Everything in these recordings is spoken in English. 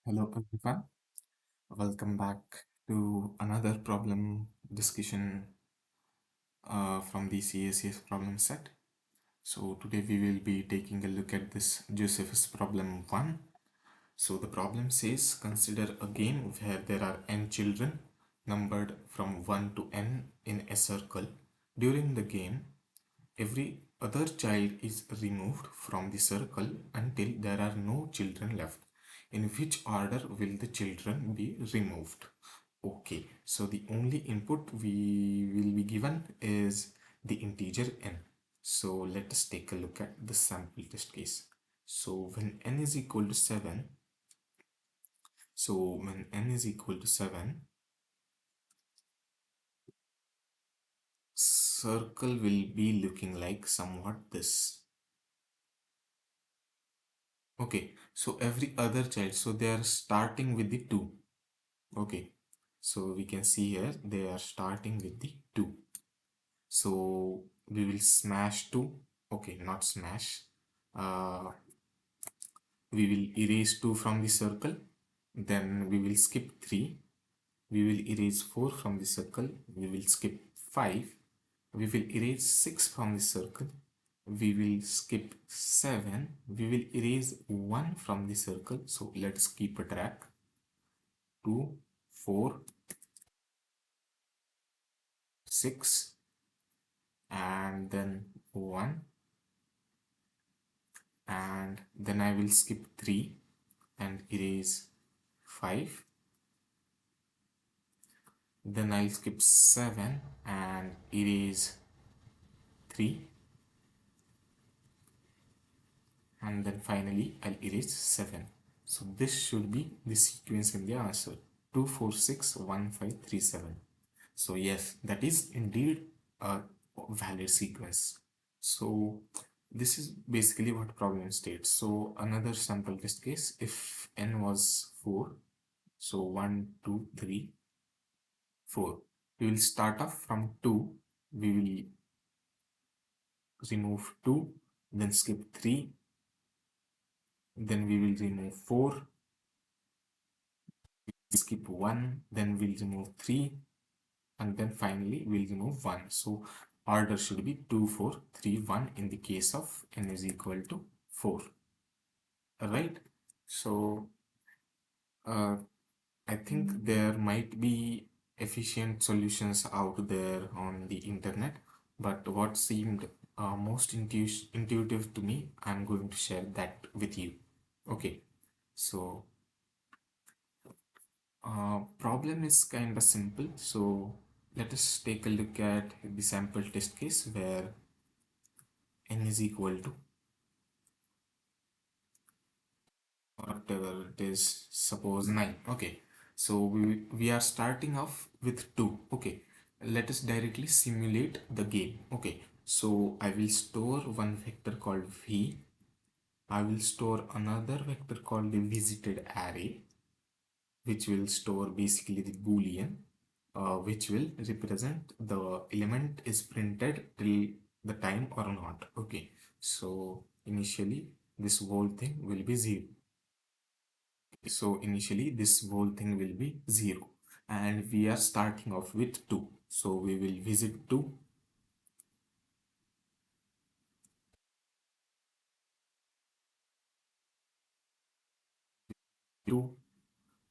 Hello everyone, welcome back to another problem discussion from the CSES problem set. So today we will be taking a look at this Josephus problem 1. So the problem says consider a game where there are n children numbered from 1 to n in a circle. During the game, every other child is removed from the circle until there are no children left. In which order will the children be removed? Okay, so the only input we will be given is the integer n. So let us take a look at the sample test case. So when n is equal to 7, circle will be looking like somewhat this. Okay, so every other child, so they are starting with the 2. Okay, so we can see here they are starting with the 2. So we will smash 2. Okay, not smash. Uh, we will erase 2 from the circle. Then we will skip 3. We will erase 4 from the circle. We will skip 5. We will erase 6 from the circle. We will skip 7. We will erase 1 from the circle. So let's keep a track. 2, 4, 6, and then 1, and then I will skip 3 and erase 5. Then I'll skip 7 and erase 3, and then finally I'll erase 7. So this should be the sequence in the answer: 2, 4, 6, 1, 5, 3, 7. So yes, that is indeed a valid sequence. So this is basically what problem states. So another sample test case, if n was 4, so 1, 2, 3, 4. We will start off from 2. We will remove 2, then skip 3, then we will remove 4, skip 1, then we'll remove 3, and then finally we'll remove 1. So order should be 2, 4, 3, 1 in the case of n is equal to 4. Alright, so I think there might be efficient solutions out there on the internet, but what seemed most intuitive to me, I'm going to share that with you. Okay, so problem is kind of simple. So let us take a look at the sample test case where n is equal to whatever it is, suppose 9. Okay, so we are starting off with 2. Okay, let us directly simulate the game. Okay, so I will store one vector called v. I will store another vector called the visited array, which will store basically the boolean, which will represent the element is printed till the time or not. Okay, so initially this whole thing will be 0. So initially this whole thing will be 0, and we are starting off with 2. So we will visit 2,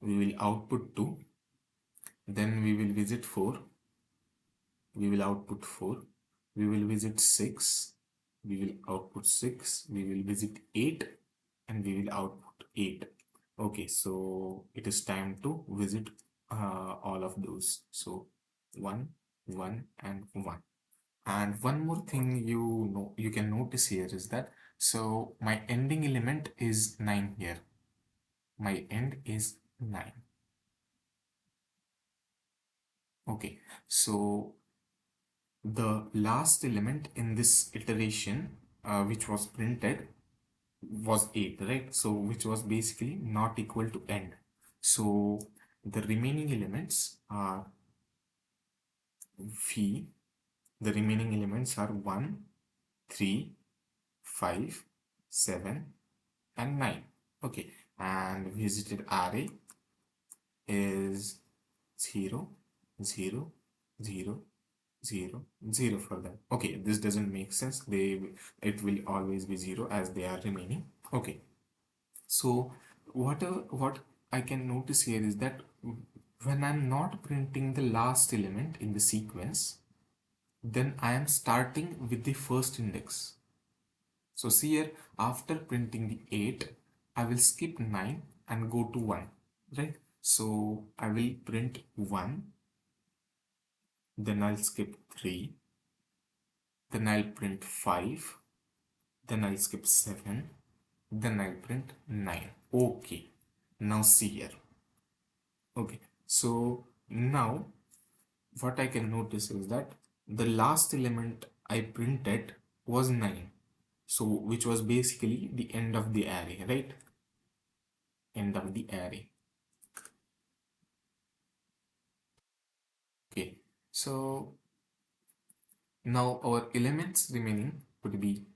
we will output 2, then we will visit 4, we will output 4, we will visit 6, we will output 6, we will visit 8, and we will output 8. Okay, so it is time to visit all of those. So 1, 1, and 1. And one more thing you can notice here is that, so my ending element is 9 here. My end is 9. Okay, so the last element in this iteration, which was printed, was 8, right? So which was basically not equal to end. So the remaining elements are v. The remaining elements are 1, 3, 5, 7, and 9. Okay, and visited array is 0, 0, 0, 0, 0 for them. Okay, this doesn't make sense. It will always be 0 as they are remaining. Okay, so what I can notice here is that when I'm not printing the last element in the sequence, then I am starting with the first index. So see here, after printing the 8, I will skip 9 and go to 1, right? So I will print 1, then I'll skip 3, then I'll print 5, then I'll skip 7, then I'll print 9. Okay, now see here. Okay, so now what I can notice is that the last element I printed was 9. So which was basically the end of the array, right? End of the array. Okay, so now our elements remaining would be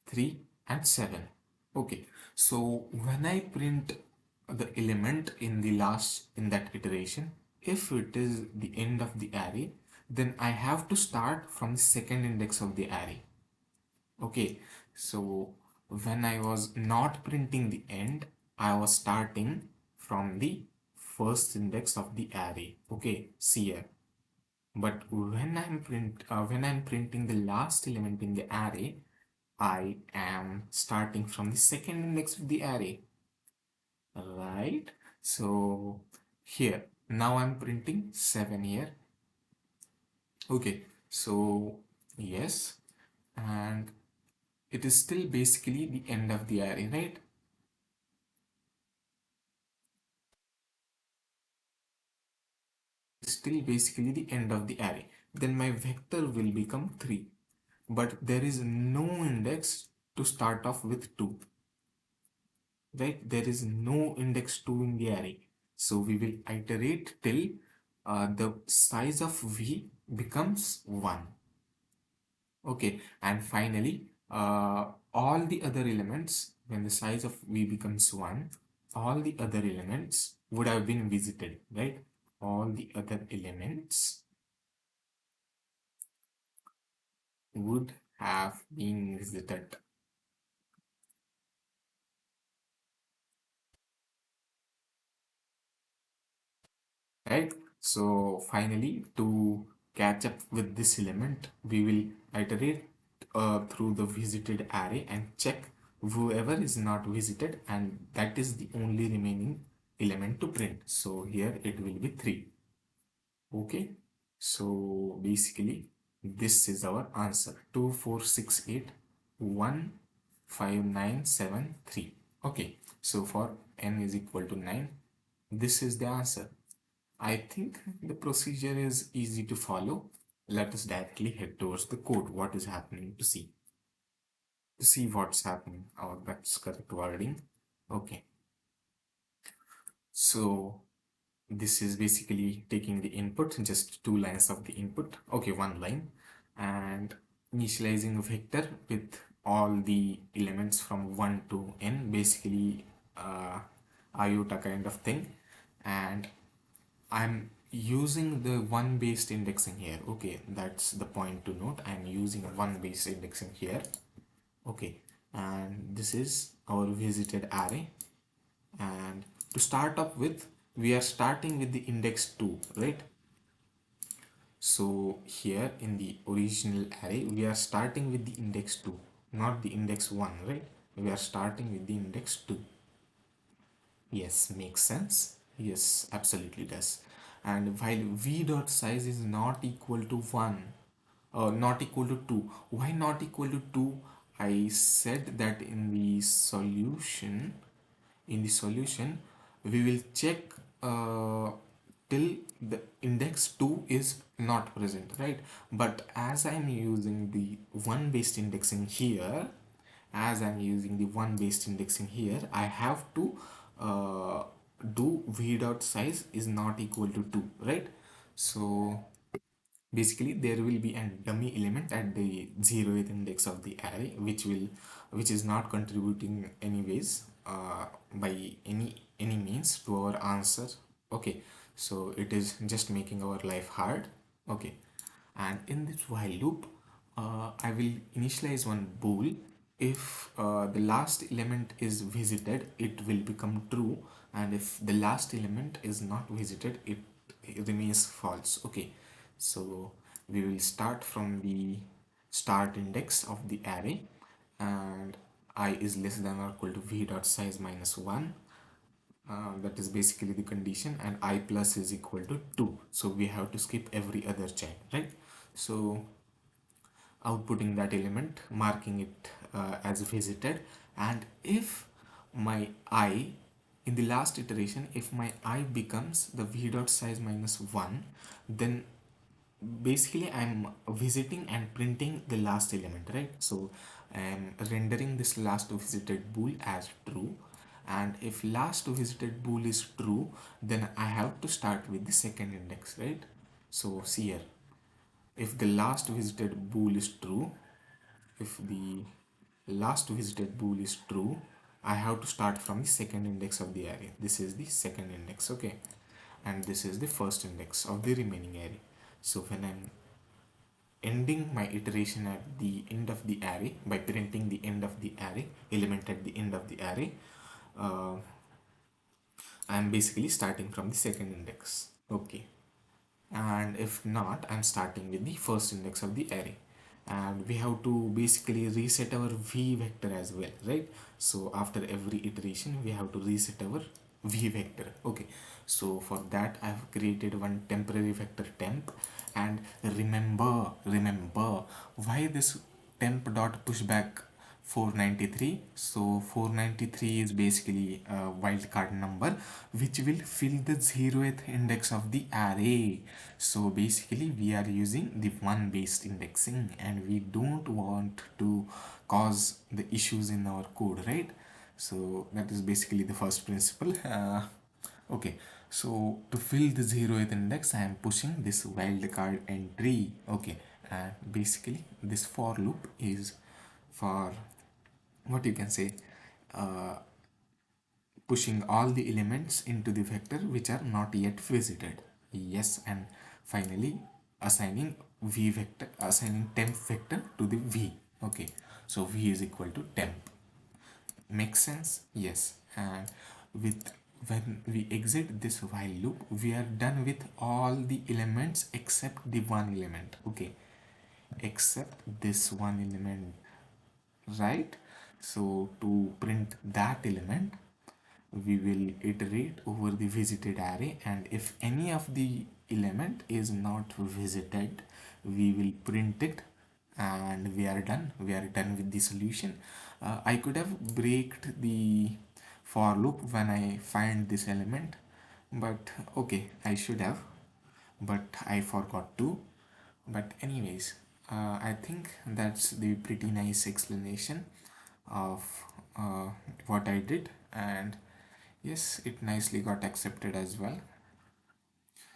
3 and 7. Okay, so when I print the element in the last in that iteration, if it is the end of the array, then I have to start from the second index of the array. Okay, so when I was not printing the end, I was starting from the first index of the array. Okay, see here. But when I'm printing the last element in the array, I am starting from the second index of the array, right? So here now I'm printing 7 here. Okay, so yes, and it is still basically the end of the array, right? Still basically the end of the array. Then my vector will become 3, but there is no index to start off with 2, right? There is no index 2 in the array. So we will iterate till the size of v becomes 1. Okay, and finally all the other elements, when the size of v becomes 1, all the other elements would have been visited, right? All the other elements would have been visited, right? So finally, to catch up with this element, we will iterate through the visited array and check whoever is not visited, and that is the only remaining element to print. So here it will be 3. Okay, so basically this is our answer: 2 4 6 8 1 5 9 7 3. Okay, so for n is equal to 9, this is the answer. I think the procedure is easy to follow. Let us directly head towards the code. What is happening to see what's happening. Oh, that's correct wording. Okay, so this is basically taking the input, just 2 lines of the input. Okay, 1 line, and initializing a vector with all the elements from 1 to n, basically iota kind of thing. And I'm using the one based indexing here. Okay, that's the point to note. I'm using a one based indexing here. Okay, and this is our visited array. And to start up with, we are starting with the index 2, right? So here in the original array, we are starting with the index 2, not the index 1, right? We are starting with the index 2. Yes, makes sense. Yes, absolutely does. And while v dot size is not equal to 1, not equal to 2. Why not equal to 2? I said that in the solution, we will check till the index 2 is not present, right? But as I'm using the one based indexing here, I have to do v dot size is not equal to 2, right? So basically there will be a dummy element at the 0th index of the array, which is not contributing anyways. by any means to our answer. Okay, so it is just making our life hard. Okay, and in this while loop, I will initialize one bool. If the last element is visited, it will become true, and if the last element is not visited, it remains false. Okay, so we will start from the start index of the array, and I is less than or equal to v dot size minus 1. That is basically the condition, and I plus is equal to 2, so we have to skip every other child, right? So outputting that element, marking it as visited, and if my I in the last iteration, if my I becomes the v dot size minus 1, then basically I'm visiting and printing the last element, right? So I'm rendering this last visited bool as true, and if last visited bool is true, then I have to start with the second index, right? So see here, if the last visited bool is true, if the last visited bool is true, I have to start from the second index of the array. This is the second index, okay, and this is the first index of the remaining array. So when I'm ending my iteration at the end of the array by printing the end of the array element at the end of the array, uh, I'm basically starting from the second index. Okay, and if not, I'm starting with the first index of the array, and we have to basically reset our v vector as well, right? So after every iteration we have to reset our v vector. Okay, so for that I have created one temporary vector temp, and remember why this temp dot pushback 493. So 493 is basically a wildcard number which will fill the 0th index of the array. So basically we are using the one based indexing, and we don't want to cause the issues in our code, right? So that is basically the first principle. Okay, so to fill the 0th index, I am pushing this wildcard entry. Okay, and basically this for loop is for, what you can say, uh, pushing all the elements into the vector which are not yet visited. Yes, and finally assigning v vector, assigning temp vector to the v. Okay, so v is equal to temp. Makes sense? Yes. And with when we exit this while loop, we are done with all the elements except the one element. Okay, except this one element, right? So to print that element, we will iterate over the visited array, and if any of the element is not visited, we will print it, and we are done with the solution. I could have breaked the for loop when I find this element, but okay, I should have, but I forgot to. But anyways, I think that's the pretty nice explanation of uh, what I did, and yes, it nicely got accepted as well.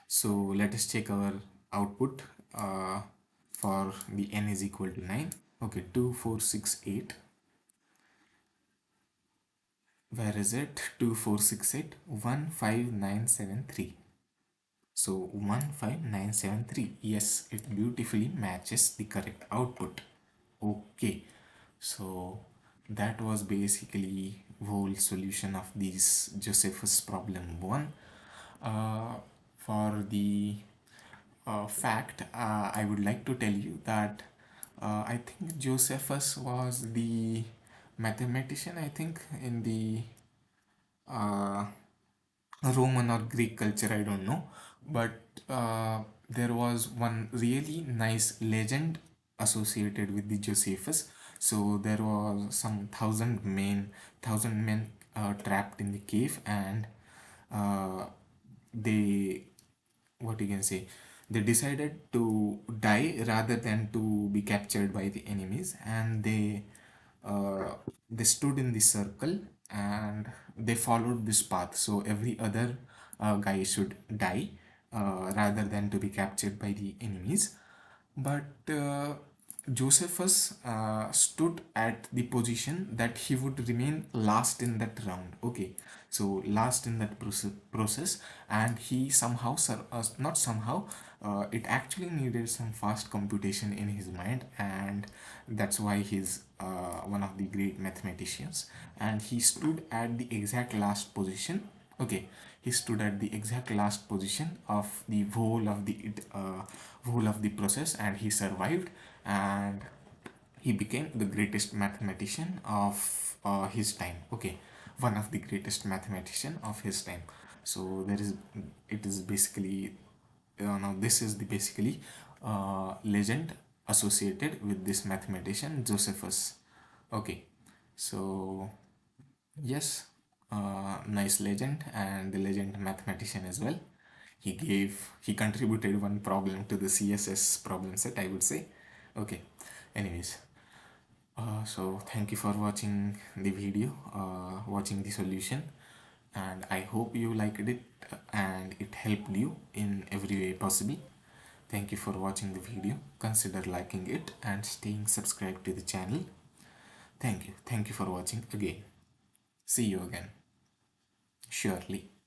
So let us check our output for the n is equal to 9. Okay, 2468. Where is it? 2468 15973. So 15973. Yes, it beautifully matches the correct output. Okay, so that was basically whole solution of this Josephus problem 1. For the fact, I would like to tell you that I think Josephus was the mathematician, I think, in the uh, Roman or Greek culture, I don't know. But there was one really nice legend associated with the Josephus. So there was some thousand men trapped in the cave, and uh, they, what you can say, they decided to die rather than to be captured by the enemies, and uh, they stood in the circle and they followed this path, so every other guy should die rather than to be captured by the enemies. But Josephus stood at the position that he would remain last in that round. Okay, so last in that process, and he somehow, not somehow, it actually needed some fast computation in his mind, and that's why he's one of the great mathematicians. And he stood at the exact last position. Okay, he stood at the exact last position of the whole of the process, and he survived, and he became the greatest mathematician of his time. Okay, one of the greatest mathematician of his time. So there is, it is basically, now this is the basically legend associated with this mathematician Josephus. Okay, so yes, nice legend, and the legend mathematician as well. He contributed one problem to the CSS problem set, I would say. Okay, anyways, so thank you for watching the video, watching the solution, and I hope you liked it and it helped you in every way possible. Thank you for watching the video. Consider liking it and staying subscribed to the channel. Thank you. Thank you for watching again. See you again. Surely.